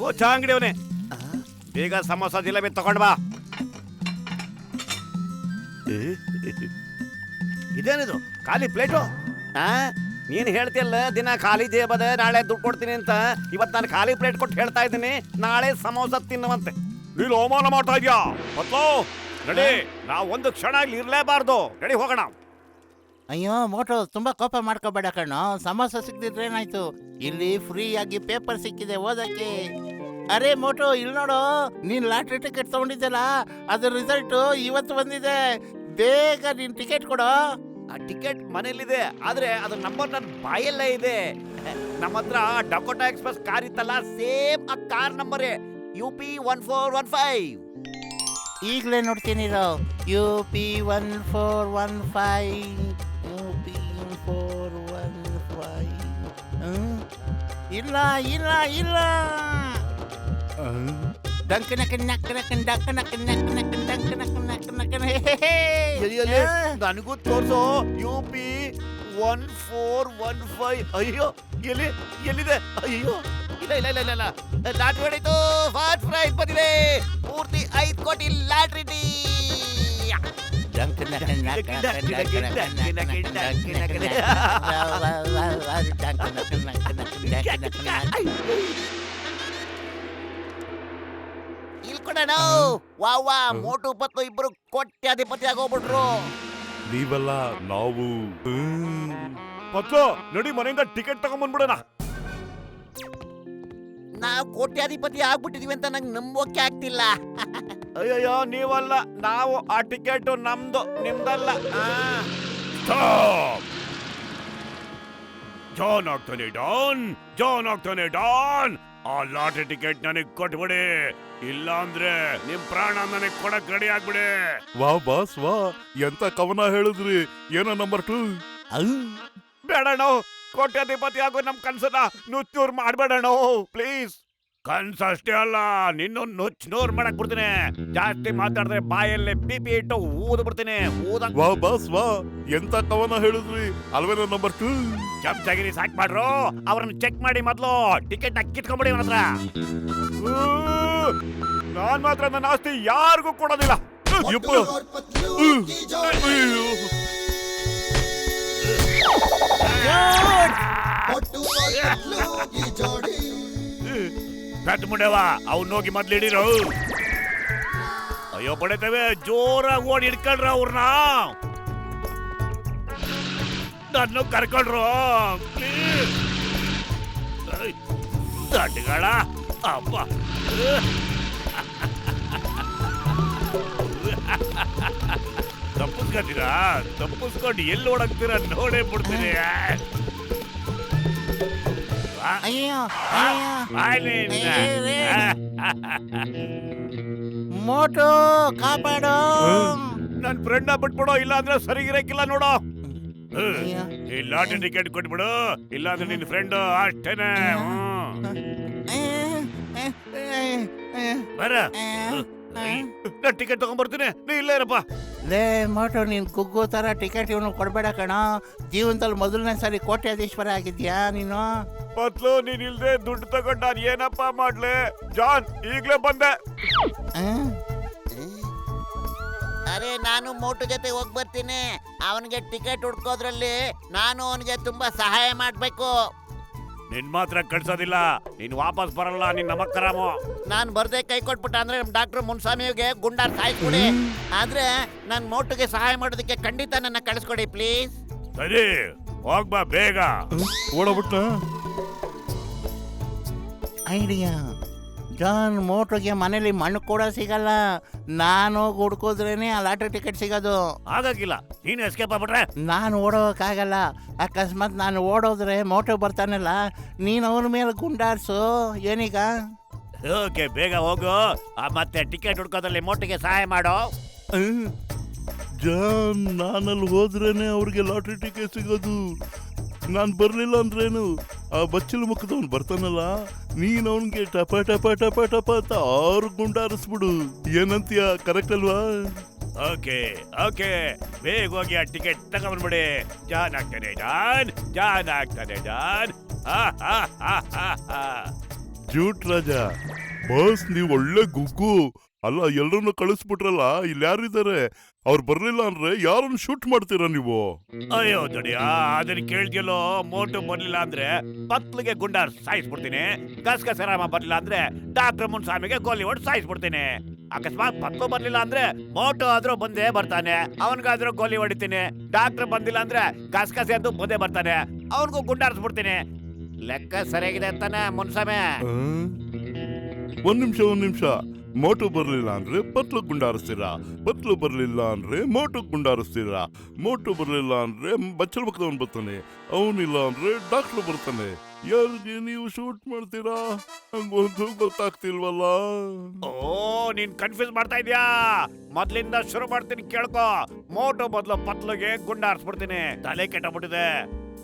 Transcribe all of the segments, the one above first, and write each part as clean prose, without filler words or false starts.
ಓ ಚಾ ಅಂಗಡಿಯವನೇ, ಬೇಗ ಸಮೋಸ ಜಿಲೇಬಿ ತಗೊಂಡ್ ಬಾ. ಇದೇನಿದು ಖಾಲಿ ಪ್ಲೇಟು? ನೀನು ಹೇಳ್ತಿಯಲ್ಲ ದಿನ ಖಾಲಿ ಜೇಬದ, ನಾಳೆ ದುಡ್ಡು ಕೊಡ್ತೀನಿ ಅಂತ. ಇವತ್ತು ನಾನು ಖಾಲಿ ಪ್ಲೇಟ್ ಕೊಟ್ಟು ಹೇಳ್ತಾ ಇದ್ದೀನಿ, ನಾಳೆ ಸಮೋಸ ತಿನ್ನುವಂತೆ. ನೀನು ಅವಮಾನ ಮಾಡ್ತಾ ಇದ್ಯಾ ಮತ್ತೋ? ನಡಿ, ನಾವು ಒಂದು ಕ್ಷಣ ಇಲ್ಲಿ ಇರ್ಲೇಬಾರ್ದು. ನಡಿ ಹೋಗೋಣ. ಅಯ್ಯೋ ಮೋಟು, ತುಂಬಾ ಕೋಪ ಮಾಡ್ಕೋಬೇಡ ಕಣ್ಣು. ಸಮೋಸ ಸಿಕ್ತಿದ್ರೆ ಏನಾಯ್ತು, ಇಲ್ಲಿ ಫ್ರೀ ಆಗಿ ಪೇಪರ್ ಸಿಕ್ಕಿದೆ ಓದಕ್ಕೆ. ಅರೆ ಮೋಟು, ಇಲ್ಲಿ ನೋಡು, ನೀನ್ ಲಾಟ್ರಿ ಟಿಕೆಟ್ ತಗೊಂಡಿದ್ದಲ್ಲ, ಅದ್ರ ರಿಸಲ್ಟ್ ಇವತ್ತು ಬಂದಿದೆ. ಬೇಗ ನೀನ್ ಟಿಕೆಟ್ ಕೊಡು. ಆ ಟಿಕೆಟ್ ಮನೇಲಿದೆ, ಆದ್ರೆ ಅದ್ರ ನಂಬರ್ ನನ್ನ ಬಾಯಲ್ಲೇ ಇದೆ. ನಮ್ಮ ಹತ್ರ ಡಕೋಟಾ ಎಕ್ಸ್ಪ್ರೆಸ್ ಕಾರ್ ಇತ್ತಲ್ಲ, ಸೇಮ್ ಆ ಕಾರ್ ನಂಬರೇ, UP 1415. ಈಗಲೇ ನೋಡ್ತೀನಿ UP 1415. UP 1415. ಇಲ್ಲ ಇಲ್ಲ ಇಲ್ಲ. ನನಗೂ ತೋರ್ಸೋ UP 1415. ಅಯ್ಯೋ, ಎಲ್ಲಿದೆ? ಅಯ್ಯೋ, ಇಲ್ಲ ಇಲ್ಲ ಇಲ್ಲ ಇಲ್ಲ, ಲಾಟ್ರಿ ಹೊಡಿತು. ಫಸ್ಟ್ ಪ್ರೈಸ್ ಬಂದಿದೆ, ಪೂರ್ತಿ 5 ಕೋಟಿ ಲಾಟ್ರಿ ಟೀ. ಇಲ್ಕೊಡೋಣ. ವಾ ಮೋಟು ಪತ್ತು ಇಬ್ರು ಕೋಟ್ಯಾಧಿಪತಿ ಆಗೋಗ್ಬಿಟ್ರು. ನೀವಲ್ಲ ನಾವು. ಪತ್ತು ನಡಿ, ಮನೆಯಿಂದ ಟಿಕೆಟ್ ತಗೊಂಡ್ಬಂದ್ಬಿಡೋಣ. ನಾವು ಕೋಟ್ಯಾಧಿಪತಿ ಆಗ್ಬಿಟ್ಟಿದೀವಿ ಅಂತ ನಂಗೆ ನಂಬೋಕೆ ಆಗ್ತಿಲ್ಲ. ಅಯ್ಯಯ್ಯೋ, ನೀವಲ್ಲ, ನಾವು. ಆ ಟಿಕೆಟ್ ನಮ್ದು, ನಿಮ್ದಲ್ಲ. ಜಾನ್ ಆಗ್ತಾನೆ ಡಾನ್. ಆ ಲಾಟ್ರಿ ಟಿಕೆಟ್ ನನಗ್ ಕೊಟ್ಬಿಡಿ, ಇಲ್ಲ ಅಂದ್ರೆ ನಿಮ್ ಪ್ರಾಣ ನನಗ್ ಕೊಡಕ್ ರೆಡಿ ಆಗ್ಬಿಡಿ. ವಾ ಬಾಸ್ ವಾ, ಎಂತ ಕವನ ಹೇಳಿದ್ರಿ. ಏನೋ ನಂಬರ್ 2. ಬೇಡಣ, ಕೋಟ್ಯಾಧಿಪತಿ ಆಗೋ ನಮ್ ಕನ್ಸನ್ನ ನುಚ್ಚೂರ್ ಮಾಡ್ಬೇಡಣ ಪ್ಲೀಸ್. ಕನ್ಸಷ್ಟೇ ಅಲ್ಲ, ನಿನ್ನ ನುಚ್ಚೂರ್ ಮಾಡಕ್ ಬಿಡ್ತೀನಿ. ಜಾಸ್ತಿ ಮಾತಾಡಿದ್ರೆ ಬಾಯಲ್ಲೇ BP ಇಟ್ಟು ಊದ್ ಬಿಡ್ತೀನಿ. ವಾ ಬಾಸ್ ವಾ, ಎಂತ ಕವನ ಹೇಳಿದ್ರಿ. ಅಲ್ವೇನೋ ನಂಬರ್ 2. ಚಮಚಾಗಿರಿ ಸಾಕ್ ಮಾಡ್ರು. ಅವ್ರನ್ನ ಚೆಕ್ ಮಾಡಿ ಮೊದ್ಲು ಟಿಕೆಟ್ ನ ಕಿತ್ಕೊಂಡ್ಬಿಡಿ ಅವನ ಹತ್ರ. ನಾನ್ ಮಾತ್ರ ನನ್ನ ಆಸ್ತಿ ಯಾರಿಗೂ ಕೊಡೋದಿಲ್ಲ. ಕತ್ ಮುಂಡೆವ, ಅವ್ನ ಹೋಗಿ ಮೊದ್ಲು ಹಿಡೀರು. ಅಯ್ಯೋ ಪಡೆತೇವೆ, ಜೋರಾಗಿ ಓಡಿ ಹಿಡ್ಕೊಂಡ್ರ ಅವ್ರನ್ನ. ನನ್ನ ಕರ್ಕೊಂಡ್ರು ದಂಡಗಳ ಅಪ್ಪ. ತಪ್ಪಿಸ್ಕೊತೀರಾ? ತಪ್ಪಿಸ್ಕೊಂಡು ಎಲ್ಲಿ ಓಡಾಕ್ತೀರಾ ನೋಡೇ ಬಿಡ್ತೀನಿ. ಮೋಟು ಕಾಪಾಡು. ನನ್ ಫ್ರೆಂಡ್ ಬಿಟ್ಬಿಡೋ, ಇಲ್ಲ ಅಂದ್ರೆ ಸರಿಗಿರಕ್ಕಿಲ್ಲ ನೋಡೋ. ಈ ಲಾಟ್ರಿ ಟಿಕೆಟ್ ಕೊಟ್ಬಿಡು, ಇಲ್ಲ ಅಂದ್ರೆ ನಿನ್ ಫ್ರೆಂಡ್ ಅಷ್ಟೇನೆ. ಬರ, ನಾನು ಟಿಕೆಟ್ ತಗೊಂಡ್ಬರ್ತೀನಿ, ನೀ ಇಲ್ಲೇ ಇರಪ್ಪ. ಲೇ ಮೋಟು, ನೀನ್ ಕುಗ್ಗು ತರ ಟಿಕೆಟ್ ಇವನು ಕೊಡ್ಬೇಡ ಕಣ. ಜೀವನದಲ್ಲಿ ಮೊದಲನೇ ಸಾರಿ ಕೋಟ್ಯಾಧೀಶ್ವರ ಆಗಿದ್ಯಾ ನೀನು. ಮೊದ್ಲು ನೀನ್ ಇಲ್ದೆ ದುಡ್ಡು ತಗೊಂಡ್ ನಾನು ಏನಪ್ಪ ಮಾಡ್ಲೆ? ಜಾನ್, ಈಗ್ಲೇ ಬಂದೆ. ಅರೆ, ನಾನು ಮೋಟು ಜೊತೆ ಹೋಗಿ ಬರ್ತೀನಿ. ಅವನಿಗೆ ಟಿಕೆಟ್ ಹುಡ್ಕೋದ್ರಲ್ಲಿ ನಾನು ಅವನಿಗೆ ತುಂಬಾ ಸಹಾಯ ಮಾಡ್ಬೇಕು. ನಿನ್ ಮಾತ್ರ ಕಳ್ಸೋದಿಲ್ಲ, ನೀನ್ ವಾಪಸ್ ಬರಲ್ಲ. ನಿನ್ ನಮಕ್ಕರಾಮು. ನಾನ್ ಬರ್ದೆ ಕೈ ಕೊಟ್ಬಿಟ್ಟ ಅಂದ್ರೆ ಡಾಕ್ಟರ್ ಮುನ್ಸ್ವಾಮಿಗೆ ಗುಂಡಾರ್ ಸಾಯಿಸ್ಕೊಡಿ. ಆದ್ರೆ ನನ್ ಮೋಟುಗೆ ಸಹಾಯ ಮಾಡೋದಕ್ಕೆ ಖಂಡಿತ ನನ್ನ ಕಳಿಸ್ಕೊಡಿ ಪ್ಲೀಸ್. ಸರಿ, ಹೋಗ್ಬಾ ಬೇಗ. ಓಡಬಿಟ್ಟ. ಐಡಿಯಾ. ಜಾನ್, ಮೋಟುಗೆ ಮನೇಲಿ ಮಣ್ಣು ಕೂಡ ಸಿಗಲ್ಲ. ನಾನು ಹುಡ್ಕೋದ್ರೇನೆ ಆ ಲಾಟ್ರಿ ಟಿಕೆಟ್ ಸಿಗೋದು. ಆಗಕ್ಕಿಲ್ಲ, ನೀನು ಎಸ್ಕೇಪ್ ಆಗ್ಬಿಟ್ರೆ ನಾನು ಓಡೋಕ್ಕಾಗಲ್ಲ. ಅಕಸ್ಮಾತ್ ನಾನು ಓಡೋದ್ರೆ ಮೋಟು ಬರ್ತಾನಲ್ಲ, ನೀನು ಅವನ ಮೇಲೆ ಗುಂಡಾರ್ಸು. ಏನೀಗ? ಓಕೆ, ಬೇಗ ಹೋಗು. ಮತ್ತೆ ಟಿಕೆಟ್ ಹುಡ್ಕೋದ್ರಲ್ಲಿ ಮೋಟಿಗೆ ಸಹಾಯ ಮಾಡೋ. ಜಾನ್, ನಾನಲ್ಲಿ ಹೋದ್ರೇನೆ ಅವ್ರಿಗೆ ಲಾಟ್ರಿ ಟಿಕೆಟ್ ಸಿಗೋದು. ನಾನ್ ಬರ್ಲಿಲ್ಲ ಅಂದ್ರೇನು, ಆ ಬಚ್ಚಲು ಮುಖದವ್ನು ಬರ್ತಾನಲ್ಲ, ನೀನ್ ಅವನ್ಗೆ ಟಪ ಟಪ ಟಪ ಟಪ ಅಂತ 6 ಗುಂಡಾರಿಸ್ಬಿಡು. ಏನಂತೀಯ? ಕರೆಕ್ಟ್ ಅಲ್ವಾ? ಓಕೆ ಓಕೆ, ಬೇಗ ಹೋಗಿ ಆ ಟಿಕೆಟ್ ತಗೊಂಡ್ಬಿಡಿ. ಜಾನ್ ಆಗ್ತಾನೆ ಡಾನ್, ಜಾನ್ ಆಗ್ತಾನೆ ಡಾನ್. ಜೂಟ್ ರಾಜ ಬಾಸ್ ನೀವ್ ಒಳ್ಳೆ ಗುಗ್ಗು. ಅಲ್ಲ ಎಲ್ರನ್ನು ಕಳಿಸ್ಬಿಟ್ರಲ್ಲ, ಇಲ್ಲಿ ಯಾರಿದ್ದಾರೆ? ಅವ್ರು ಬರ್ಲಿಲ್ಲ ಅಂದ್ರೆ ಯಾರನ್ನು ಶೂಟ್ ಮಾಡ್ತೀರಾ ನೀವು? ಅಯ್ಯೋ ದೊಡಿಯ, ಅದನ್ನ ಕೇಳ್ತಿಯಲ್ಲೋ. ಮೋಟು ಬರ್ಲಿಲ್ಲ ಅಂದ್ರೆ ಪತ್ಲಿಗೆ ಗುಂಡಾರ್ ಸಾಯಿಸ್ಬಿಡ್ತೀನಿ. ಗಸಗಸರಾಮ ಬರ್ಲಿಲ್ಲ ಅಂದ್ರೆ ಡಾಕ್ಟರ್ ಮುನ್ಸ್ವಾಮಿಗೆ ಗೋಲಿ ಹೊಡೆದು ಸಾಯಿಸ್ಬಿಡ್ತೀನಿ. ಅಕಸ್ಮಾತ್ ಪತ್ಲು ಬರ್ಲಿಲ್ಲ ಅಂದ್ರೆ ಮೋಟು ಆದ್ರೂ ಬಂದೇ ಬರ್ತಾನೆ, ಅವನ್ಗಾದ್ರೂ ಗೋಲಿ ಹೊಡಿತೀನಿ. ಡಾಕ್ಟರ್ ಬಂದಿಲ್ಲ ಅಂದ್ರೆ ಗಸಗಸೆ ಅಂತೂ ಬಂದೇ ಬರ್ತಾನೆ, ಅವನ್ಗೂ ಗುಂಡಾರಿಸ್ಬಿಡ್ತೀನಿ. ಲೆಕ್ಕ ಸರಿಯಾಗಿದೆ ಅಂತಾನೆ ಮುನ್ಸ್ವಾಮಿ. ಒಂದ್ ನಿಮಿಷ. ಮೋಟು ಬರ್ಲಿಲ್ಲ ಅಂದ್ರೆ ಪತ್ಲು ಗುಂಡಾರಿಸ್ತೀರಾ, ಪತ್ಲು ಬರ್ಲಿಲ್ಲ ಅಂದ್ರೆ ಮೋಟು ಗುಂಡಾರಿಸ್ತೀರಾ, ಮೋಟು ಬರ್ಲಿಲ್ಲ ಅಂದ್ರೆ ಬಚ್ಚಲ ಮಕ್ಕದವನ್ ಬರ್ತಾನೆ, ಅವನಿಲ್ಲ ಅಂದ್ರೆ ಡಾಕ್ಟರ್ ಬರ್ತಾನೆ. ಯಾರಿಗೆ ನೀವು ಶೂಟ್ ಮಾಡ್ತೀರಾ? ನಂಗೊಂದು ಗೊತ್ತಾಗ್ತಿಲ್ವಲ್ಲ. ಓ, ನೀನ್ ಕನ್ಫ್ಯೂಸ್ ಮಾಡ್ತಾ ಇದ್ಯಾ? ಮೊದ್ಲಿಂದ ಶುರು ಮಾಡ್ತೀನಿ ಕೇಳ್ಕೊ. ಮೋಟು ಬದಲು ಪತ್ಲಿಗೆ ಗುಂಡಾರಿಸ್ಬಿಡ್ತೀನಿ. ತಲೆ ಕೆಟ್ಟಬಿಟ್ಟಿದೆ.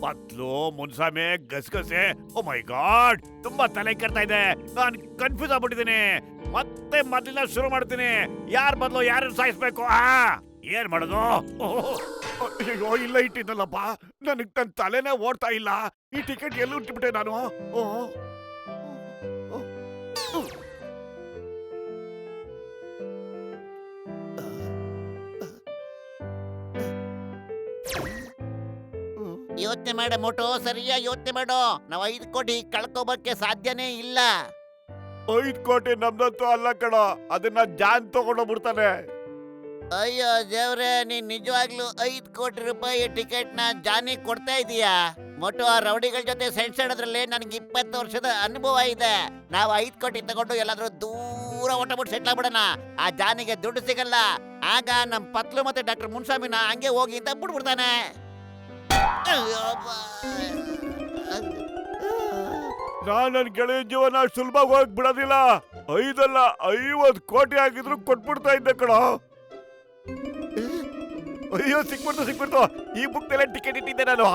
ಪತ್ಲು, ಮುನ್ಸ್ವಾಮಿ, ಗಸಗಸೆ, ಓ ಮೈ ಗಾಡ್, ತುಂಬಾ ತಲೆ ಕೆಡ್ತಾ ಇದೆ. ನಾನು ಕನ್ಫ್ಯೂಸ್ ಆಗ್ಬಿಟ್ಟಿದ್ದೀನಿ. ಮತ್ತೆ ಮೊದ್ಲಿಂದ ಶುರು ಮಾಡ್ತೀನಿ. ಯಾರ್ ಬದಲು ಯಾರು ಸಾಯಿಸ್ಬೇಕು? ಏನ್ ಮಾಡೋದು? ಅಯ್ಯೋ, ಇಲ್ಲ ಇಟ್ಟಿದ್ದಲ್ಲಪ್ಪ. ನನಗ್ ನನ್ನ ತಲೆನೇ ಓಡ್ತಾ ಇಲ್ಲ. ಈ ಟಿಕೆಟ್ ಎಲ್ಲಿ ಇಟ್ಬಿಟ್ಟೆ ನಾನು? ಯೋಚನೆ ಮಾಡ ಮೋಟು, ಸರಿಯಾಗಿ ಯೋಚನೆ ಮಾಡು. ನಾವ್ 5 ಕೋಟಿ ಕಳ್ಕೊಬಕ್ಕೆ ಸಾಧ್ಯನೇ ಇಲ್ಲ. 5 ಕೋಟಿ ನಮ್ದಂತೂ ಅಲ್ಲ ಕಣ. ಅದನ್ನ ಜಾನ್ ತಗೊಂಡೋಗ್ಬಿಡ್ತಾನೆ. ಅಯ್ಯೋ ದೇವ್ರೆ, ನೀನ್ ನಿಜವಾಗ್ಲೂ 5 ಕೋಟಿ ರೂಪಾಯಿ ಟಿಕೆಟ್ ನ ಜಾನಿಗ್ ಕೊಡ್ತಾ ಇದೀಯಾ? ಮೋಟು, ಆ ರೌಡಿಗಳ ಜೊತೆ ಸೆಣಸಾಡೋದ್ರಲ್ಲಿ ನನಗೆ 20 ವರ್ಷದ ಅನುಭವ ಇದೆ. ನಾವು 5 ಕೋಟಿ ತಗೊಂಡು ಎಲ್ಲಾದ್ರೂ ದೂರ ಹೊಟ್ಟಬಿಟ್ಟು ಸೆಟ್ಲ್ ಆಗ್ಬಿಡೋಣ. ಆ ಜಾನಿಗೆ ದುಡ್ಡು ಸಿಗಲ್ಲ. ಆಗ ನಮ್ ಪತ್ಲು ಮತ್ತೆ ಡಾಕ್ಟರ್ ಮುನ್ಸ್ವಾಮಿನ ಹಂಗೆ ಹೋಗಿ ಅಂತ ಬಿಟ್ಬಿಡ್ತಾನೆ. ನಾನ್ ನನ್ ಗೆಳೆಯ ಜೀವನ ಸುಲಭವಾಗಿ ಹೋಗಿ ಬಿಡೋದಿಲ್ಲ. 5 ಅಲ್ಲ 50 ಕೋಟಿ ಆಗಿದ್ರು ಕೊಟ್ಬಿಡ್ತಾ ಇದ್ದೆ ಕಣ. ಅಯ್ಯೋ, ಸಿಕ್ಬಿಡ್ತು. ಈ ಬುಕ್ ಮೇಲೆ ಟಿಕೆಟ್ ಇಟ್ಟಿದ್ದೆ ನಾನು.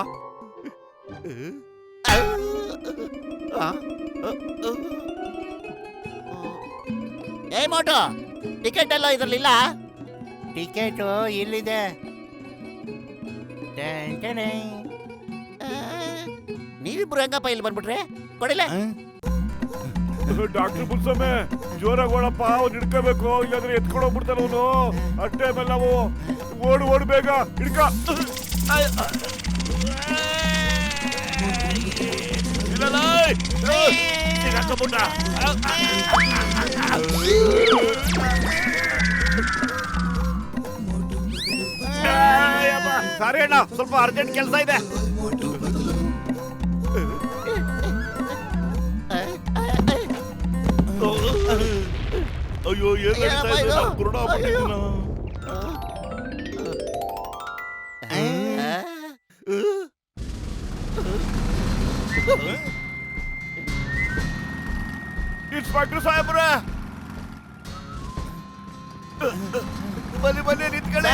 ಏ ಮೋಟು, ಟಿಕೆಟ್ ಎಲ್ಲ ಇದ್ರಲ್ಲಿಲ್ಲ? ಟಿಕೆಟು ಇಲ್ಲಿದೆ. ನೀವಿಬ್ರು ಹೆಂಗಪ್ಪ ಇಲ್ಲಿ ಬಂದ್ಬಿಟ್ರೆ? ಕೊಡಿಲ್ಲ. ಡಾಕ್ಟರ್ ಮುನ್ಸ್ವಾಮಿ, ಜೋರಾಗಿ ಓಡಪ್ಪ. ಅವ್ನು ಹಿಡ್ಕೋಬೇಕು, ಇಲ್ಲಾಂದ್ರೆ ಎತ್ಕೊಂಡು ಹೋಗ್ಬಿಡ್ತಾನೆ ಅವನು. ಅಷ್ಟೇ ಮೇಲೆ ನಾವು ಓಡು ಬೇಗ ಹಿಡ್ಕ. ಸಾರಿ ಅಣ್ಣ, ಸ್ವಲ್ಪ ಅರ್ಜೆಂಟ್ ಕೆಲಸ ಇದೆ. ಅಯ್ಯೋ, ಏನ್ ಹೇಳ್ತಾ ಇದ್ದೀರಾ? ನಾನ್ ಕುರುಡ ಆಗ್ಬಿಟ್ಟಿದ್ದೀನಾ? ಇನ್ಸ್ಪೆಕ್ಟರ್ ಸಾಹೇಬ್ರ, ಬನ್ನಿ ನಿಂತ್ಕೊಳ್ಳಿ.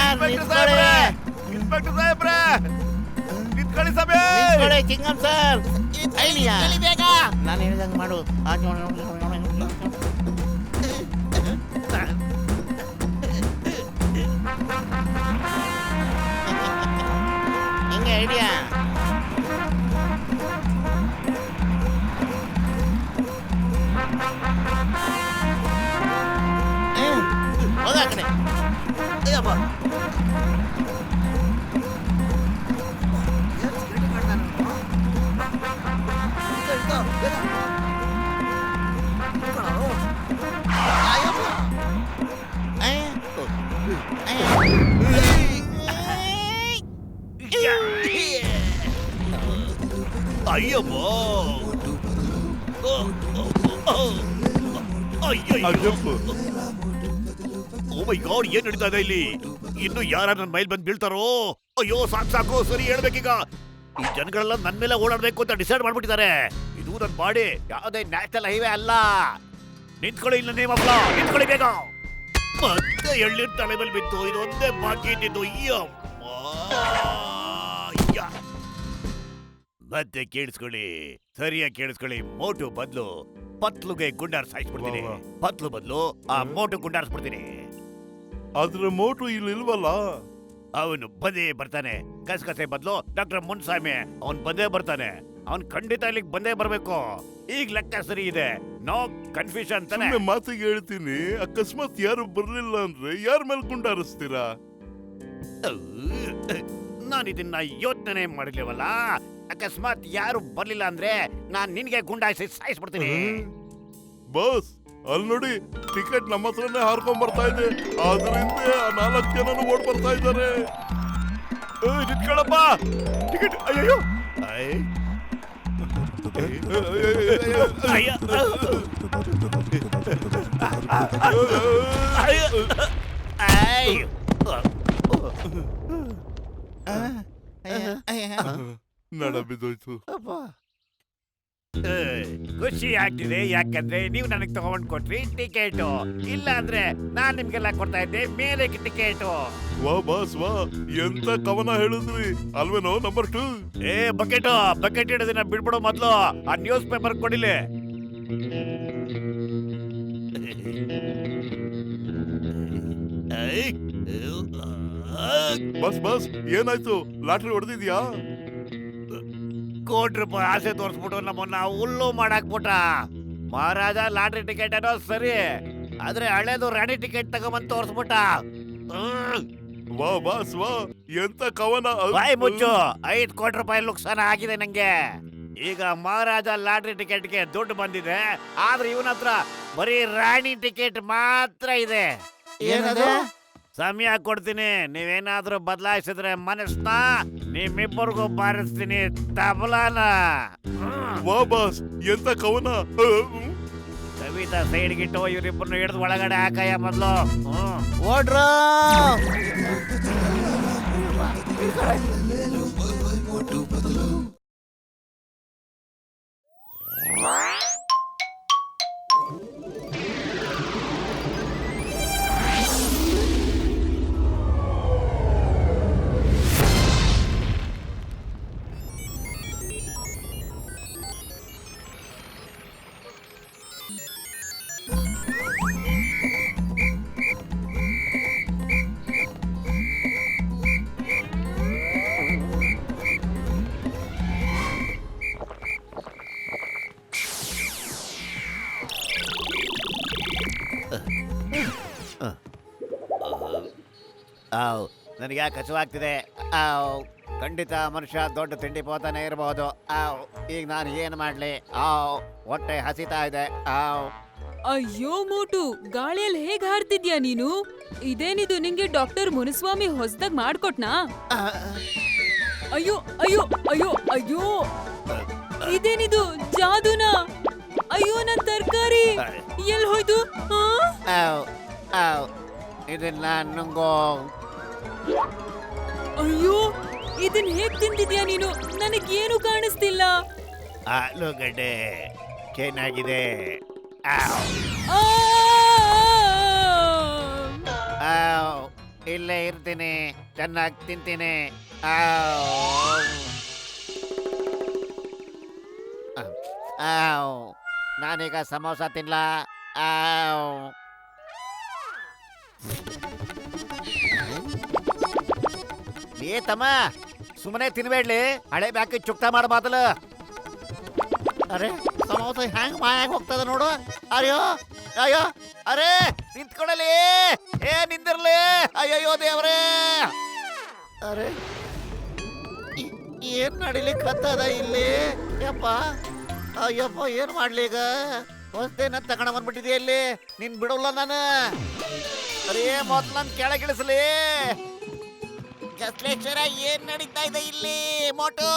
ಇನ್ಸ್ಪೆಕ್ಟರ್ ಸಾಹೇಬ್ರ ನಿಂತ್ಕೊಳ್ಳಿ. ಸಭೆ ಚಿಂಗಂ ಸರ್, ಬೇಗ ನಾನು ಹೇಳ್ದಂಗೆ ಮಾಡು. ಹಿಂಗೆ ಐಡಿಯಾ. ಹೋಗ ಆ ಕಡೆ. ಅಯ್ಯಪ್ಪ, ಅಯ್ಯಬ್ಬೋ, ಅಜ್ಜಪ್ಪ, ಓ ಮೈ ಗಾಡ್, ಏನ್ ನಡೀತಾ ಇದೆ ಇಲ್ಲಿ? ಇನ್ನು ಯಾರ ನನ್ನ ಮೈಲ್ ಬಂದು ಬೀಳ್ತಾರೋ? ಅಯ್ಯೋ, ಸಾಕು. ಸರಿ ಹೇಳ್ಬೇಕೀಗ. ಈ ಜನಗಳೆಲ್ಲ ನನ್ ಮೇಲೆ ಓಡಾಡ್ಬೇಕು ಅಂತ ಡಿಸೈಡ್ ಮಾಡ್ಬಿಟ್ಟಿದ್ದಾರೆ. ಇದು ನನ್ನ ಬಾಡಿ, ಯಾವುದೇ ನ್ಯಾಷನಲ್ ಹೈವೇ ಅಲ್ಲ. ನಿಂತ್ಕೊಳ್ಳಿ, ಇಲ್ಲ ನೇಮ್ ಅಪ್ಲ, ನಿಂತ್ಕೊಳ್ಳಿ ಬೇಗ. ಮತ್ತೆ ಎಳ್ಳಿನ ತಲೆ ಮೇಲೆ ಬಿತ್ತು. ಇದು ಒಂದೇ ಬಾಕಿ ಇದ್ದಿದ್ದು. ಮತ್ತೆ ಕೇಳಿಸ್ಕೊಳ್ಳಿ, ಸರಿಯಾಗಿ ಕೇಳಿಸ್ಕೊಳ್ಳಿ. ಮೋಟು ಬದಲು ಪತ್ಲುಗೆ ಗುಂಡಾರ್ ಸಾಯಿಸ್ಬಿಡ್ತೀನಿ. ಪತ್ಲು ಬದಲು ಆ ಮೋಟು ಗುಂಡಾರಿಸ್ಬಿಡ್ತೀನಿ. ಆದ್ರೆ ಮೋಟು ಇಲ್ಲಿ ಇಲ್ವಲ್ಲ? ಅವನು ಬಂದೇ ಬರ್ತಾನೆ. ಗಸಗಸೆ ಬದಲು ಡಾಕ್ಟರ್ ಮುನ್ಸ್ವಾಮಿ ಅವನ್ ಬಂದೇ ಬರ್ತಾನೆ. ಅವ್ನ್ ಖಂಡಿತ ಇಲ್ಲಿಗೆ ಬಂದೇ ಬರ್ಬೇಕು. ಈಗ ಲೆಕ್ಕ ಸರಿ ಇದೆ, ನೋ ಕನ್ಫ್ಯೂಷನ್ ತಾನೆ. ಸುಮ್ನೆ ಮಾತಿಗೆ ಹೇಳ್ತೀನಿ, ಅಕಸ್ಮಾತ್ ಯಾರು ಬರ್ಲಿಲ್ಲ ಅಂದ್ರೆ ಯಾರ ಮೇಲೆ ಗುಂಡಾರಿಸ್ತೀರಾ? ನಾನು ಇದನ್ನ ಯೋಚನೆ ಮಾಡಿರ್ಲಿವಲ್ಲ. ಅಕಸ್ಮಾತ್ ಯಾರು ಬರ್ಲಿಲ್ಲ ಅಂದ್ರೆ ನಾನ್ ನಿನ್ಗೆ ಗುಂಡಾಯಿಸಿ ಸಾಯಿಸ್ಬಿಡ್ತೀನಿ. ಬಾಸ್ ಅಲ್ಲಿ ನೋಡಿ, ಟಿಕೆಟ್ ನಮ್ಮ ಹತ್ರನೇ ಹಾರ್ಕೊಂಡ್ ಬರ್ತಾ ಇದೆ. ಆದ್ರಿಂದ ಆ 4 ಜನನು ಓಡ್ ಬರ್ತಾ ಇದ್ದಾರೆ. ನಿಂತ್ಕೊಳ್ಳಪ್ಪ, ಟಿಕೆಟ್. ಅಯ್ಯೋ ನಡ ಬಿದ್ದೋಯ್ತು. ಖುಷಿ ಆಗ್ತಿದೆ, ಯಾಕಂದ್ರೆ ನೀವು ನನಗೆ ತಗೊಂಡ್ ಕೊಟ್ರಿ ಟಿಕೆಟ್. ಇಲ್ಲ ಅಂದ್ರೆ ನಾನ್ ನಿಮ್ಗೆಲ್ಲ ಕೊಡ್ತಾ ಇದ್ದೆ ಮೇಲೆ ಟಿಕೆಟ್. ವಾ ಬಾಸ್ ವಾ, ಎಂತ ಕವನ ಹೇಳಿದ್ರಿ ಅಲ್ವೇನೋ ನಂಬರ್ 2. ಬಕೆಟ್ ಬಕೆಟ್ ಹಿಡಿದಿನ ಬಿಡ್ಬಿಡೋ ಮೊದ್ಲು ಆ ನ್ಯೂಸ್ ಪೇಪರ್ ಕೊಡಿಲಿ. ಬಸ್ ಬಸ್ ಏನಾಯ್ತು? ಲಾಟ್ರಿ ಹೊಡೆದಿದ್ಯಾ? ₹1 ಕೋಟಿ ಆಸೆ ತೋರಿಸ್ಬಿಟ್ಟು ನಮ್ಮನ್ನ ಹುಲ್ಲು ಮಾಡಾಕ್ಬಿಟ್ಟ. ಮಹಾರಾಜ ಲಾಟ್ರಿ ಟಿಕೆಟ್ ಏನೋ ಸರಿ, ಆದ್ರೆ ಹಳೇದು ರಾಣಿ ಟಿಕೆಟ್ ತಗೊಂಬಂದ್ ತೋರಿಸ್ಬಿಟ್ಟ. ವಾ ಬಾಸ್ ವಾ, ಎಂತ ಕವನ! ಬಾಯಿ ಮುಚ್ಚು, ₹5 ಕೋಟಿ ನುಕ್ಸಾನ ಆಗಿದೆ ನಂಗೆ. ಈಗ ಮಹಾರಾಜ ಲಾಟ್ರಿ ಟಿಕೆಟ್ಗೆ ದುಡ್ಡು ಬಂದಿದೆ, ಆದ್ರೆ ಇವನ ಹತ್ರ ಬರೀ ರಾಣಿ ಟಿಕೆಟ್ ಮಾತ್ರ ಇದೆ. ಏನದು? ಸಮಯ ಕೊಡ್ತೀನಿ, ನೀವೇನಾದ್ರೂ ಬದಲಾಯಿಸಿದ್ರೆ ಮನಸ್ನ ನಿಮ್ಮಿಬ್ಬರಿಗೂ ಬಾರಿಸ್ತೀನಿ ತಬಲಾನ. ವಾ ಬಾಸ್, ಎಂತ ಕವನ! ಕವಿತಾ ಸೈಡ್ಗಿಟ್ಟು ಇವರಿಬ್ಬರನ್ನು ಹಿಡಿದು ಒಳಗಡೆ ಹಾಕಯ್ಯ ಮೊದ್ಲು. ಓಡ್ರೋ! ನನಗೆ ಯಾಕೆ ಹಸುವಾಗ್ತಿದೆ. ಖಂಡಿತ ಮನುಷ್ಯ ದೊಡ್ಡ ತಿಂಡಿ ಪೋತಾನೆ ಇರಬಹುದು. ಈಗ ನಾನು ಏನು ಮಾಡ್ಲಿ? ಹೊಟ್ಟೆ ಹಸಿತಾ ಇದೆ. ಅಯ್ಯೋ ಮೋಟು, ಗಾಳಿಯಲ್ಲಿ ಹೇಗ್ ಹಾರ್ತಿದ್ಯಾ ನೀನು? ಇದೇನಿದು, ನಿಂಗೆ ಡಾಕ್ಟರ್ ಮುನಿಸ್ವಾಮಿ ಹೊಸದಾಗ್ ಮಾಡ್ಕೊಟ್ನಾ? ಅಯ್ಯೋ ಅಯ್ಯೋ ಅಯ್ಯೋ ಅಯ್ಯೋ, ಇದೇನಿದು ಜಾದೂನಾ? ಅಯ್ಯೋ ನನ್ ತರ್ಕಾರಿ ಎಲ್ ಹೋಯ್ತು? ಇದನ್ನ ನುಂಗೋ. ಅಯ್ಯೋ, ಇದನ್ ಹೇಗ್ ತಿಂದಿದ್ಯಾ ನೀನು? ನನಗೇನು ಕಾಣಿಸ್ತಿಲ್ಲ. ಆಲೂಗಡ್ಡೆ ಚೆನ್ನಾಗಿದೆ. ಆ! ಇಲ್ಲೇ ಇರ್ತೀನಿ, ಚೆನ್ನಾಗಿ ತಿಂತೀನಿ. ನಾನೀಗ ಸಮೋಸ ತಿನ್ಲಾ? ಏ ತಮ್ಮ, ಸುಮ್ಮನೆ ತಿನ್ಬೇಡ್ಲಿ, ಹಳೆ ಬ್ಯಾಕಿ ಚುಕ್ತ ಮಾಡಬಾದಲ್ಲ. ಅರೆ, ಸಮೋಸ ಹ್ಯಾಂಗ್ ಮಾಯಾಗ ಹೋಗ್ತದ ನೋಡು. ಅಯ್ಯೋ ಅಯ್ಯೋ, ಅರೆ ನಿಂತ್ಕೊಡಲಿ, ನಿಂದಿರ್ಲಿ. ಅಯ್ಯಯ್ಯೋ ದೇವ್ರೇ! ಅರೆ, ಏನ್ ನಡಿಲಿಕ್ಕತ್ತದ ಇಲ್ಲಿ? ಯಪ್ಪ ಅಯ್ಯಪ್ಪ, ಏನ್ ಮಾಡ್ಲಿ ಈಗ? ಹೊಸ್ತೇನ ತಗೊಂಡ ಬಂದ್ಬಿಟ್ಟಿದ್ಯಾ ಇಲ್ಲಿ, ನೀನ್ ಬಿಡೋಲ್ಲ ನಾನು. ಅರೇ ಮೊದ್ಲು ನನ್ ಕೆಳಗಿಳಿಸ್ಲಿ. ಗಸ್ಲೇಶ್ವರ, ಏನ್ ನಡೀತಾ ಇದೆ ಇಲ್ಲಿ? ಮೋಟು,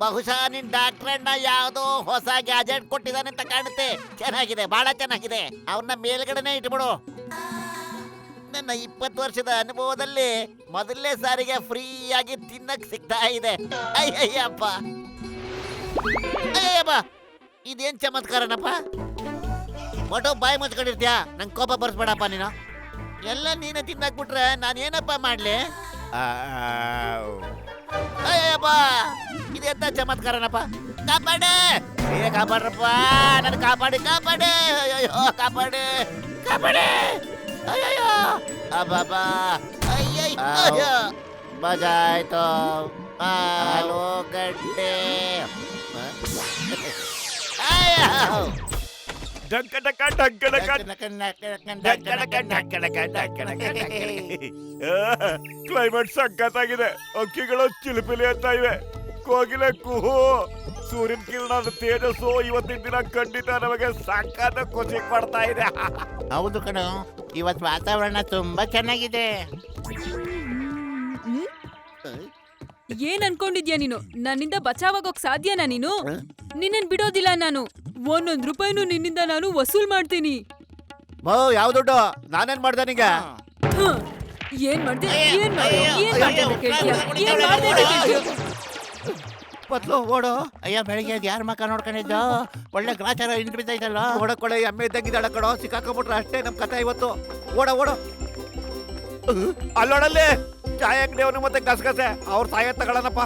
ಬಹುಶಃ ನಿನ್ ಡಾಕ್ಟರ್ ಅಣ್ಣ ಯಾವ್ದೋ ಹೊಸ ಗ್ಯಾಜೆಟ್ ಕೊಟ್ಟಿದ್ದಾನೆ ಅಂತ ಕಾಣುತ್ತೆ. ಚೆನ್ನಾಗಿದೆ, ಬಹಳ ಚೆನ್ನಾಗಿದೆ. ಅವನ್ನ ಮೇಲ್ಗಡೆನೆ ಇಟ್ಬಿಡು. ನನ್ನ 20 ವರ್ಷದ ಅನುಭವದಲ್ಲಿ ಮೊದಲನೇ ಸಾರಿಗೆ ಫ್ರೀಯಾಗಿ ತಿನ್ನಕ್ ಸಿಗ್ತಾ ಇದೆ. ಅಯ್ಯಯ್ಯಪ್ಪ, ಅಯ್ಯಪ್ಪ, ಇದೇನ್ ಚಮತ್ಕಾರನಪ್ಪ? ಮೋಟು, ಬಾಯಿ ಮುಚ್ಕೊಂಡಿರ್ತೀಯ, ನಂಗೆ ಕೋಪ ಬರ್ಸ್ಬೇಡಪ್ಪ ನೀನು. ಎಲ್ಲ ನೀನೇ ತಿನ್ನಾಕ್ಬಿಟ್ರೆ ನಾನೇನಪ್ಪ ಮಾಡ್ಲಿ? ಅಯ್ಯಪ್ಪ, ಇದೆಂತ ಚಮತ್ಕಾರನಪ್ಪ? ಕಾಪಾಡೆ, ಕಾಪಾಡ್ರಪ್ಪ, ನನ್ ಕಾಪಾಡಿ, ಕಾಪಾಡೆ. ಅಯ್ಯೋ ಕಾಪಾಡೆ, ಕಾಪಾಡೆ. ಅಯ್ಯಯ್ಯೋ, ಅಬ್ಬಬ್ಬಾ, ಅಯ್ಯಯ್ಯೋ, ಮಜಾ ಆಯ್ತು. ಆಲೂಗಡ್ಡೆ ಡಂಕ ಡಕ ಡಂಕ ಡಕ ಕ್ಲೈಮೇಟ್ ಸಖತ್ತಾಗಿದೆ. ಅಕ್ಕಿಗಳು ಚಿಲಿಪಿಲಿ ಅಂತ ಇವೆ. ಕೋಗಿಲೆ ಕುಹು. ಸೂರ್ಯನ ಕಿರಣದ ತೇಜಸ್ಸು ಇವತ್ತಿನ ದಿನ ಖಂಡಿತ ನಮಗೆ ಸಖತ್ ಖುಷಿ ಕೊಡ್ತಾ ಇದೆ. ಹೌದು ಕಣೋ, ಇವತ್ತು ವಾತಾವರಣ ತುಂಬಾ ಚೆನ್ನಾಗಿದೆ. ಏನ್ ಅನ್ಕೊಂಡಿದ್ಯಾ ನೀನು? ನನ್ನಿಂದ ಬಚಾವಾಗೋಕ್ ಸಾಧ್ಯನಾ ನೀನು? ನಿನ್ನನ್ ಬಿಡೋದಿಲ್ಲ ನಾನು. 1 ರೂಪಾಯಿನೂ ನಿನ್ನಿಂದ ನಾನು ವಸೂಲ್ ಮಾಡ್ತೀನಿ. ಯಾವ ದುಡ್ಡು? ನಾನೇನ್ ಮಾಡ್ದೆ ನಿಂಗ? ಹ, ಏನ್ ಮಾಡ್ದೆ? ಏನ್ ಮಾಡ್ದೆ? ಏನ್ ಮಾಡ್ದೆ ಅಂತ ಕೇಳ್ತೀಯ? ಏನ್ ಮಾಡ್ದೆ ಅಂತ ಕೇಳ್ತೀಯ? ಬದ್ಲು ಓಡೋ. ಅಯ್ಯ, ಬೆಳಿಗ್ಗೆ ಯಾರ ಮಕ್ಕ ನೋಡ್ಕೊಂಡಿದ್ದು? ಒಳ್ಳೆ ಗ್ರಾಚಾರ ಇಂಟು ಬಿದ್ದೈತಲ್ಲ. ಓಡಕೊಳೆ ಎಮ್ಮೆ ಇದ್ದಂಗಿದ್ದಾಳ ಕಣೋ. ಸಿಕ್ಕಾಕೊಂಡ್ಬಿಟ್ರೆ ಅಷ್ಟೇ ನಮ್ ಕಥೆ ಇವತ್ತು. ಓಡೋ. ಅಲ್ಲೋಡಲ್ಲಿ ಚಾಯ್ ಅಂಗಡಿಯವನು ಮತ್ತೆ ಗಸಗಸೆ ಅವ್ರ ಸಾಯ ತಗೊಳ್ಳನಪ್ಪ.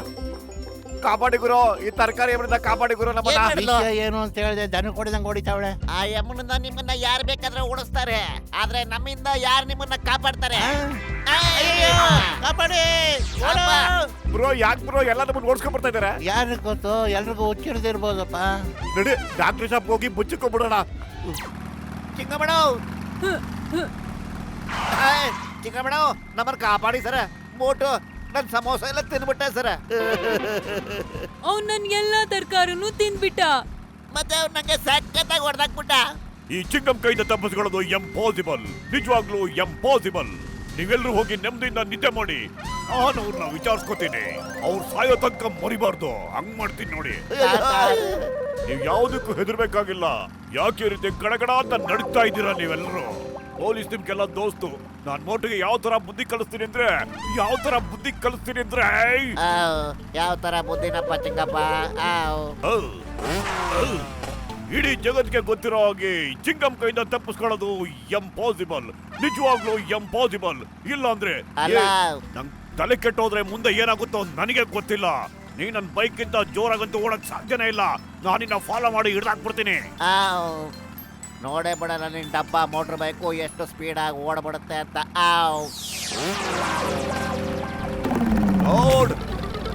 ಕಾಪಾಡಿ ಗುರು, ಈ ತರಕಾರಿ ಎಮ್ಮನಿಂದ ಕಾಪಾಡಿ ಗುರು ನಮ್ಮನ್ನ. ವಿಷಯ ಏನು ಅಂತ ಹೇಳಿದೆ, ದನ ಕೊಡಿದಂಗೆ ಹೊಡಿತಾವಳೆ. ಆ ಎಮ್ಮನಿಂದ ನಿಮ್ಮನ್ನ ಯಾರು ಬೇಕಾದ್ರೆ ಓಡಿಸ್ತಾರೆ, ಆದ್ರೆ ನಮ್ಮಿಂದ ಯಾರು ನಿಮ್ಮನ್ನ ಕಾಪಾಡ್ತಾರೆ? ಕಾಪಾಡಿ ಬ್ರೋ, ಯಾಕೆ ಬ್ರೋ ಎಲ್ಲ ನಮ್ಮನ್ನ ಓಡಿಸ್ಕೊಂಡ್ ಬರ್ತಾ ಇದಾರೆ? ಯಾರು ಗೊತ್ತು, ಎಲ್ರಿಗೂ ಹುಚ್ಚಿಡ್ದಿರ್ಬೋದಪ್ಪ. ನಡಿ ಡಾಕ್ಟರ್ ಶಾಪ್ ಹೋಗಿ ಮುಚ್ಚಿಕೊಂಡ್ಬಿಡೋಣ. ಚಿಕ್ಕಮ್ಮಣ, ಚಿಕ್ಕಮ್ಮಣ ನಮ್ಮನ್ನ ಕಾಪಾಡಿ ಸರ. ಮೋಟು ನನ್ ಸಮೋಸ ಎಲ್ಲ ತಿನ್ಬಿಟ್ಟೆ ಸರ. ಅವ್ನ್ ನನ್ ಎಲ್ಲಾ ತರಕಾರಿನೂ ತಿಂದ್ಬಿಟ್ಟ. ಮತ್ತೆ ಅವ್ರು ನಂಗೆ ಸಖತ್ತಾಗಿ ಹೊಡೆದಾಕ್ಬಿಟ್ಟ. ಈ ಚಿಕ್ಕಂ ಕೈಯಿಂದ ತಪ್ಪಿಸ್ಕೊಳ್ಳೋದು ಎಂಪಾಸಿಬಲ್, ನಿಜವಾಗ್ಲೂ ಎಂಪಾಸಿಬಲ್. ನೀವೆಲ್ಲರೂ ಹೋಗಿ ನೆಮ್ಮದಿಯಿಂದ ನಿದ್ದೆ ಮಾಡಿ. ನಾನು ಅವ್ರನ್ನ ವಿಚಾರಿಸ್ಕೊತೀನಿ. ಅವ್ರು ಸಾಯೋ ತನಕ ಮರಿಬಾರ್ದು. ಹಂಗ್ ಮಾಡ್ತೀನಿ ನೋಡಿ. ನೀವ್ ಯಾವ್ದಕ್ಕೂ ಹೆದರ್ಬೇಕಾಗಿಲ್ಲ. ಯಾಕೆ ಈ ರೀತಿ ಗಡಗಡ ಅಂತ ನಡೀತಾ ಇದ್ದೀರಾ ನೀವೆಲ್ಲರೂ? ಪೊಲೀಸ್ ನಿಮ್ಗೆಲ್ಲ ದೋಸ್ತು. ನಾನ್ ಮೋಟಿಗೆ ಯಾವ ತರ ಬುದ್ಧಿ ಕಲಿಸ್ತೀನಿ ಅಂದ್ರೆ ಯಾವ ತರ ಬುದ್ಧಿನಪ್ಪ ಚಿಕ್ಕಪ್ಪ? ಇಡೀ ಜಗತ್ಗೆ ಗೊತ್ತಿರೋ ಹಾಗೆ ಚಿಂಗಂ ಕೈಯಿಂದ ತಪ್ಪಿಸ್ಕೊಳ್ಳೋದು ಎಂಪಾಸಿಬಲ್, ನಿಜವಾಗ್ಲೂ ಎಂಪಾಸಿಬಲ್. ಇಲ್ಲ ಅಂದ್ರೆ ನಂಗ್ ತಲೆ ಕೆಟ್ಟೋದ್ರೆ ಮುಂದೆ ಏನಾಗುತ್ತೋ ನನಗೆ ಗೊತ್ತಿಲ್ಲ. ನೀ ನನ್ ಬೈಕ್ ಗಿಂತ ಜೋರಾಗಂತೂ ಓಡಕ್ ಸಾಧ್ಯನೇ ಇಲ್ಲ. ನಾನಿನ್ನ ಫಾಲೋ ಮಾಡಿ ಹಿಡ್ದಾಕ್ಬಿಡ್ತೀನಿ. ನೋಡೇ ಬಿಡಲ್ಲ ನಿನ್ ಡಬ್ಬ ಮೋಟರ್ ಬೈಕು ಎಷ್ಟು ಸ್ಪೀಡ್ ಆಗಿ ಓಡಬಿಡುತ್ತೆ ಅಂತ.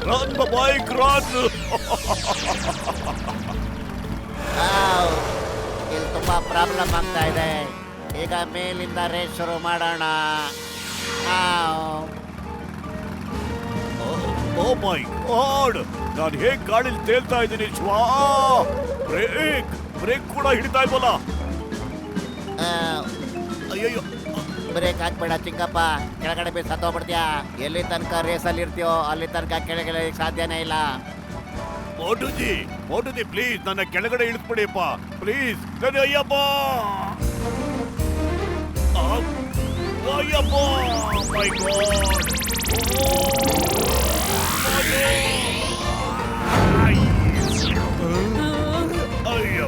Run bike run. ಇಲ್ಲಿ ತುಂಬಾ ಪ್ರಾಬ್ಲಮ್ ಆಗ್ತಾ ಇದೆ. ಈಗ ಮೇಲಿಂದ ರೇಸ್ ಶುರು ಮಾಡೋಣ. ಓ ಮೈ ಗಾಡ್, ನಾನು ಹೇಗ್ ಗಾಡಿಲಿ ತೇಲ್ತಾ ಇದ್ದೀನಿ. ಬ್ರೇಕ್ ಕೂಡ ಹಿಡಿತಾ ಇಲ್ವಲ್ಲ. ಅಯ್ಯಯ್ಯೋ, ಬ್ರೇಕ್ ಹಾಕ್ಬೇಡ ಚಿಕ್ಕಪ್ಪ, ಕೆಳಗಡೆ ಬಿ ಸತ್ತೋಗ್ಬಿಡ್ತೀಯ. ಎಲ್ಲಿ ತನಕ ರೇಸಲ್ಲಿ ಇರ್ತೀಯೋ ಅಲ್ಲಿ ತನಕ ಕೆಳಗಡೆ ಸಾಧ್ಯನೇ ಇಲ್ಲ. ಮೋಟುಜಿ ಪ್ಲೀಸ್ ನನ್ನ ಕೆಳಗಡೆ ಇಳಿಸ್ಬಿಡಿಯಪ್ಪ please. Ayyappa Ayyappa, my god. ಅಯ್ಯೋ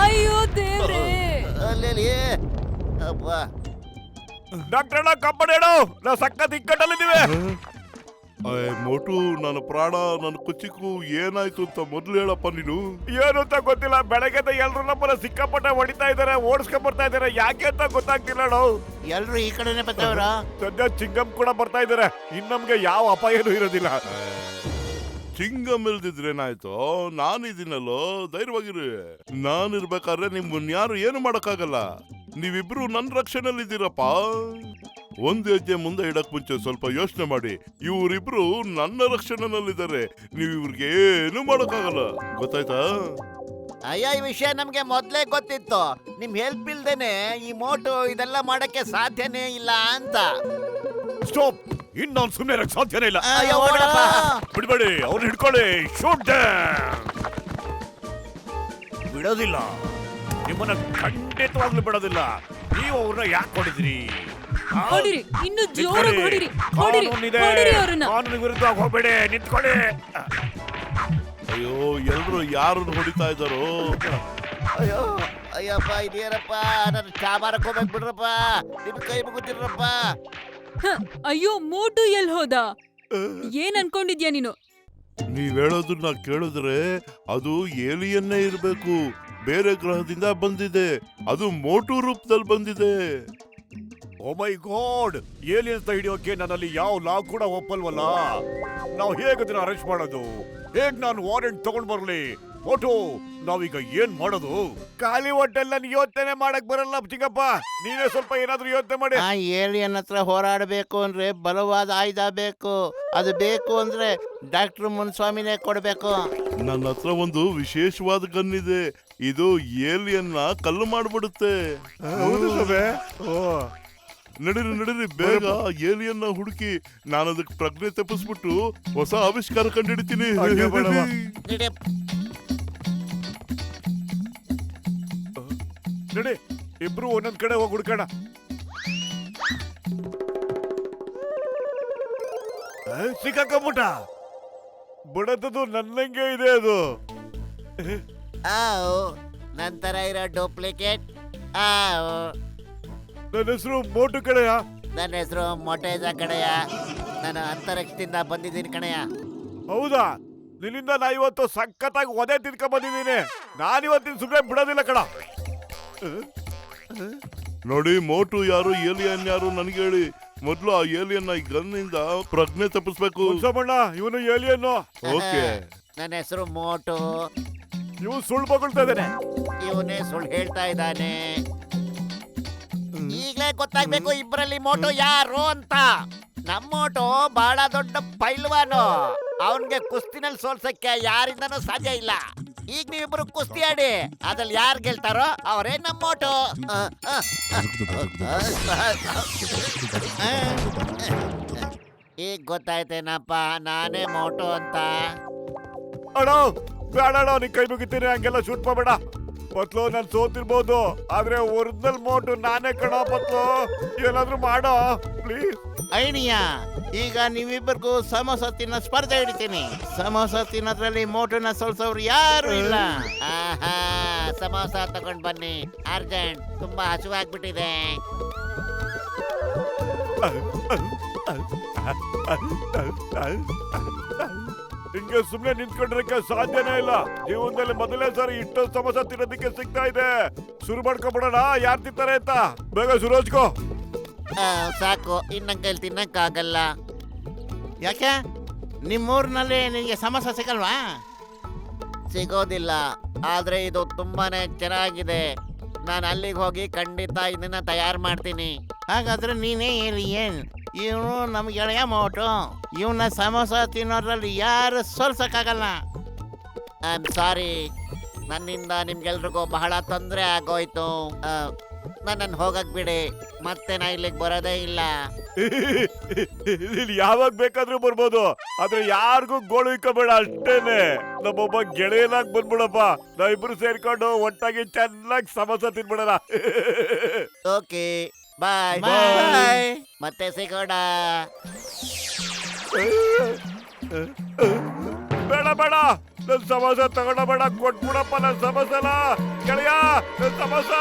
ಅಯ್ಯೋ ದೇವ್ರೇ. ಡಾಕ್ಟರ್ ಕಾಪಾಡೇಣ, ನಾವು ಸಖತ್ ಇಕ್ಕಟ್ಟಲ್ಲಿದ್ದೀವಿ. ಮೋಟು, ನನ್ನ ಪ್ರಾಣ, ನನ್ನ ಕುಚಿಕು ಏನಾಯ್ತು ಅಂತ ಮೊದ್ಲು ಹೇಳಪ್ಪ ನೀನು. ಏನು ಅಂತ ಗೊತ್ತಿಲ್ಲ. ಬೆಳಗ್ಗೆ ಎಲ್ರು ನಮ್ಮನ್ನ ಸಿಕ್ಕಾಪಟ್ಟೆ ಹೊಡಿತಾ ಇದಾರೆ, ಓಡಿಸ್ಕೊಂಡ್ ಬರ್ತಾ ಇದಾರೆ. ಯಾಕೆ ಅಂತ ಗೊತ್ತಾಗ್ತಿಲ್ಲ. ಎಲ್ರು ಈ ಕಡೆನೆ ಬರ್ತಾವ್ರ. ಸದ್ಯ ಚಿಂಗಂ ಕೂಡ ಬರ್ತಾ ಇದಾರೆ. ಇನ್ ನಮ್ಗೆ ಯಾವ ಅಪಾಯನೂ ಇರೋದಿಲ್ಲ. ಚಿಂಗಮ್ ಇಲ್ದಿದ್ರೇನಾಯ್ತು, ನಾನಿದ್ದೀನಲ್ಲೋ, ಧೈರ್ಯವಾಗಿರಿ. ನಾನಿರ್ಬೇಕಾದ್ರೆ ನಿಮ್ಮನ್ನ ಯಾರು ಏನು ಮಾಡಕ್ಕಾಗಲ್ಲ. ನೀವಿಬ್ರು ನನ್ನ ರಕ್ಷಣೆಯಲ್ಲಿದ್ದೀರಪ್ಪ. ಒಂದ್ ಹೆಜ್ಜೆ ಮುಂದೆ ಇಡಕ್ ಮುಂಚೆ ಸ್ವಲ್ಪ ಯೋಚನೆ ಮಾಡಿ. ಇವರಿಬ್ರು ನನ್ನ ರಕ್ಷಣೆನಲ್ಲಿದ್ದಾರೆ. ನೀವು ಇವ್ರಿಗೆ ಏನು ಮಾಡಕ್ಕಾಗಲ್ಲ, ಗೊತ್ತಾಯ್ತಾ? ಅಯ್ಯ, ಈ ವಿಷಯ ನಮ್ಗೆ ಮೊದ್ಲೇ ಗೊತ್ತಿತ್ತು. ನಿಮ್ ಹೆಲ್ಪ್ ಇಲ್ದೇನೆ ಈ ಮೋಟು ಇದೆಲ್ಲ ಮಾಡಕ್ಕೆ ಸಾಧ್ಯನೇ ಇಲ್ಲ ಅಂತ. ಸ್ಟಾಪ್. ಇನ್ ನಾನು ಸುಮ್ಮನೆ ಇರಕ್ ಸಾಧ್ಯನೇ ಇಲ್ಲ. ಅಯ್ಯೋ, ಓಡಪ್ಪ. ಬಿಡ್ಬೇಡಿ, ಅವ್ರನ್ನ ಹಿಡ್ಕೊಳ್ಳಿ. ಶೂಟ್ ಬಿಡೋದಿಲ್ಲ, ನಿಮ್ಮನ್ನ ಖಂಡಿತವಾಗ್ಲೂ ಬಿಡೋದಿಲ್ಲ. ನೀವು ಅವ್ರನ್ನ ಯಾಕೆ ಹೊಡಿದ್ರಿ? ಹೊಡಿರಿ, ಇನ್ನು ಜೋರಾಗಿ ಹೊಡಿರಿ. ಹೊಡಿರಿ, ಹೊಡಿರಿ ಅವ್ರನ್ನ. ಕಾನೂನು ವಿರುದ್ಧ ಹೋಗ್ಬೇಡಿ, ನಿಂತ್ಕೊಳ್ಳಿ. ಅಯ್ಯೋ, ಎಲ್ರು ಯಾರನ್ನು ಹೊಡಿತಾ ಇದ್ದಾರೋ? ಅಯ್ಯೋ ಅಯ್ಯಪ್ಪ, ಇದೇನಪ್ಪ, ನಾನು ಚಾ ಮಾರಕ್ ಹೋಗ್ಬೇಕು ಬಿಡ್ರಪ್ಪ. ನಿಮ್ ಕೈ ಮುಗುತ್ತಿರಪ್ಪ. ಅಯ್ಯೋ, ಮೋಟು ಎಲ್ ಹೋದ? ಏನ್ ಅನ್ಕೊಂಡಿದ್ಯಾ ನೀನು? ನೀವ್ ಹೇಳೋದನ್ನ ಕೇಳಿದ್ರೆ ಅದು ಏಲಿಯನ್ನೇ ಇರ್ಬೇಕು. ಬೇರೆ ಗ್ರಹದಿಂದ ಬಂದಿದೆ. ಅದು ಮೋಟು ರೂಪದಲ್ಲಿ ಬಂದಿದೆ. ಓ ಮೈ ಗಾಡ್, ಏಲಿಯನ್ಸ್ ಹಿಡಿಯೋಕೆ ನನ್ನಲ್ಲಿ ಯಾವ ಲಾ ಕೂಡ ಒಪ್ಪಲ್ವಲ್ಲ. ನಾವು ಹೇಗೆ ಅದನ್ನ ಅರೆಸ್ಟ್ ಮಾಡೋದು? ಹೇಗ್ ನಾನು ವಾರೆಂಟ್ ತಗೊಂಡ್ ಬರ್ಲಿ? ಮೋಟು, ನಾವೀಗ ಏನ್ ಮಾಡೋದು? ಖಾಲಿ ಹೊಟ್ಟೆಲ್ ನನ್ ಯೋಚನೆ ಮಾಡಕ್ ಬರಲ್ಲ ಚಿಕ್ಕಪ್ಪ. ನೀನೇ ಸ್ವಲ್ಪ ಏನಾದ್ರೂ ಯೋಚನೆ ಮಾಡಿ. ಆ ಏಲಿಯನ್ ಹತ್ರ ಹೋರಾಡಬೇಕು ಅಂದ್ರೆ ಬಲವಾದ ಆಯುಧ ಬೇಕು. ಅದು ಬೇಕು ಅಂದ್ರೆ ಡಾಕ್ಟರ್ ಮುನ್ಸ್ವಾಮಿನೇ ಕೊಡ್ಬೇಕು. ನನ್ನ ಹತ್ರ ಒಂದು ವಿಶೇಷವಾದ ಗನ್ ಇದೆ. ಇದು ಏಲಿಯನ್ನ ಕಲ್ಲು ಮಾಡ್ಬಿಡುತ್ತೆ. ಹೌದು ಸಬೆ. ನಡೀರಿ ಬೇಗ ಏಲಿಯನ್ನ ಹುಡುಕಿ ನಾನು ಅದಕ್ಕೆ ಪ್ರಜ್ಞೆ ತಪ್ಪಿಸ್ಬಿಟ್ಟು ಹೊಸ ಆವಿಷ್ಕಾರ ಕಂಡಿಡ್ತೀನಿ. ಹಂಗೆ ಬೇಡವ. ನಡಿ. ನಡಿ, ಇಬ್ರು ಒಂದೊಂದ್ ಕಡೆ ಹೋಗಿ ಹುಡ್ಕೋಣ. ಸಿಕ್ಕಾಕೊಂಬಿಟ್ಟ. ಬಡತದು ನನ್ನಂಗೆ ಇದೆ ಅದು. ನಂತರ ಇರೋ ಡೂಪ್ಲಿಕೇಟ್. ನನ್ನ ಹೆಸರು ಮೋಟು ಕಡೆಯ. ನನ್ನ ಹೆಸರು ಮೊಟೇಜ ಕಡೆಯ. ನಾನು ಅಂತರಿಕ್ಷದಿಂದ ಬಂದಿದ್ದೀನಿ ಕಣಯ್ಯ. ಹೌದಾ? ನಿನ್ನಿಂದ ನಾ ಇವತ್ತು ಸಖತ್ತಾಗಿ ಒದೆ ತಿನ್ಕೊಂಡ್ ಬಂದಿದ್ದೀನಿ. ನಾನಿವತ್ತಿನ ಸುಮ್ಮನೆ ಬಿಡೋದಿಲ್ಲ ಕಣ. ನೋಡಿ, ಮೋಟು ಯಾರು, ಏಲಿಯನ್ ಯಾರು ನನಗೆ ಹೇಳಿ. ಮೊದ್ಲು ಆ ಏಲಿಯನ್ ಈ ಗನ್ನಿಂದ ಪ್ರಜ್ಞೆ ತಪ್ಪಿಸ್ಬೇಕು. ಮುನ್ಸಮ್ಮಣ್ಣ, ಇವನು ಏಲಿಯನ್ನು. ಓಕೆ. ನನ್ನ ಹೆಸರು ಮೋಟು. ಇವ್ ಸುಳ್ಳು ಬಗಳ್ತಾ ಇದ್ದಾನೆ. ಇವನೇ ಸುಳ್ಳು ಹೇಳ್ತಾ ಇದ್ದಾನೆ. ಈಗಲೇ ಗೊತ್ತಾಗ್ಬೇಕು ಇಬ್ಬರಲ್ಲಿ ಮೋಟು ಯಾರು ಅಂತ. ನಮ್ಮ ಮೋಟು ಬಹಳ ದೊಡ್ಡ ಪೈಲ್ವಾನು. ಅವನ್ಗೆ ಕುಸ್ತಿನಲ್ಲಿ ಸೋಲ್ಸಕ್ಕೆ ಯಾರಿಂದನೂ ಸಾಧ್ಯ ಇಲ್ಲ. ಈಗ ನೀವಿಬ್ರು ಕುಸ್ತಿ ಆಡಿ, ಅದ್ರಲ್ಲಿ ಯಾರು ಗೆಲ್ತಾರೋ ಅವರೇ ನಮ್ಮ ಮೋಟು. ಈಗ ಗೊತ್ತಾಯ್ತೇನಪ್ಪ ನಾನೇ ಮೋಟು ಅಂತ. ಅಣ್ಣ ಬೇಡ ಅಣ್ಣ, ನೀನ್ ಕೈ ಮುಗಿತೀನಿ. ಹಂಗೆಲ್ಲ ಶೂಟ್ ಮಾಡಬೇಡ. ಪತ್ಲು, ನಾನು ಸೋತಿರ್ಬೋದು, ಆದ್ರೆ ಒರಿಜಿನಲ್ ಮೋಟು ನಾನೇ ಕಣ. ಪತ್ಲು, ಏನಾದ್ರೂ ಮಾಡೋ ಪ್ಲೀಸ್. ಐಡಿಯಾ, ಈಗ ನೀವಿಬ್ಬರಿಗೂ ಸಮೋಸ ತಿನ್ನೋ ಸ್ಪರ್ಧೆ ಹಿಡಿತೀನಿ. ಸಮೋಸ ತಿನ್ನೋದ್ರಲ್ಲಿ ಮೋಟುನ ಸೋಲ್ಸೋರು ಯಾರು ಇಲ್ಲ. ಆಹಾ, ಸಮೋಸ ತಗೊಂಡ್ ಬನ್ನಿ ಅರ್ಜೆಂಟ್. ತುಂಬಾ ಹಸುವಾಗ್ಬಿಟ್ಟಿದೆ. ಹಿಂಗೆ ಸುಮ್ನೆ ನಿಂತ್ಕೊಂಡಿರಕ್ಕೆ ಸಾಧ್ಯನೇ ಇಲ್ಲ. ಜೀವನದಲ್ಲಿ ಮೊದಲೇ ಸಾರಿ ಇಷ್ಟೊಂದು ಸಮೋಸ ತಿನ್ನೋದಕ್ಕೆ ಸಿಗ್ತಾ ಇದೆ. ಶುರು ಮಾಡ್ಕೊಬಿಡೋಣ, ಯಾರು ತಿಂತಾರೆ ಅಂತ. ಬೇಗ ಶುರು ಹಚ್ಕೋ. ಸಾಕು, ಇನ್ನ ಕೈಲಿ ತಿನ್ನಕ್ಕಾಗಲ್ಲ. ಯಾಕೆ ನಿಮ್ಮೂರಿನಲ್ಲಿ ನಿನಗೆ ಸಮೋಸ ಸಿಗಲ್ವಾ? ಸಿಗೋದಿಲ್ಲ, ಆದ್ರೆ ಇದು ತುಂಬಾನೇ ಚೆನ್ನಾಗಿದೆ. ನಾನು ಅಲ್ಲಿಗೆ ಹೋಗಿ ಖಂಡಿತ ಇದನ್ನ ತಯಾರು ಮಾಡ್ತೀನಿ. ಹಾಗಾದ್ರೆ ನೀನೇ ಏಲಿಯನ್, ಇವನು ನಮ್ಮ ಗೆಳೆಯ ಮೋಟು. ಇವನ ಸಮೋಸ ತಿನ್ನೋದ್ರಲ್ಲಿ ಯಾರು ಸೋಲ್ಸಕ್ಕಾಗಲ್ಲ. ಐ ಆಮ್ ಸಾರಿ, ನನ್ನಿಂದ ನಿಮ್ಗೆಲ್ರಿಗೂ ಬಹಳ ತೊಂದರೆ ಆಗೋಯ್ತು. ನನ್ನನ್ನು ಹೋಗಕ್ ಬಿಡಿ, ಮತ್ತೆ ನಾ ಇಲ್ಲಿಗೆ ಬರೋದೇ ಇಲ್ಲ. ಇಲ್ಲಿ ಯಾವಾಗ ಬೇಕಾದ್ರೂ ಬರ್ಬೋದು, ಆದ್ರೆ ಯಾರಿಗೂ ಗೋಳು ಇಕ್ಕಬೇಡ ಅಷ್ಟೇನೆ. ನಮ್ಮೊಬ್ಬ ಗೆಳೆಯನಾಗ್ ಬಂದ್ಬಿಡಪ್ಪ. ನಾವಿಬ್ರು ಸೇರ್ಕೊಂಡು ಒಟ್ಟಾಗಿ ಚೆನ್ನಾಗಿ ಸಮೋಸ ತಿನ್ಬಿಡೋಣ. ಓಕೆ, ಬಾಯ್ ಬಾಯ್. ಮತ್ತೆ ಸಿಗೋಣ. ಬೇಡ ಬೇಡ, ನನ್ ಸಮೋಸ ತಗೊಂಡ ಬೇಡ. ಕೊಟ್ಬಿಡಪ್ಪ ನನ್ ಸಮೋಸನ ಗೆಳೆಯ, ನನ್ ಸಮೋಸ.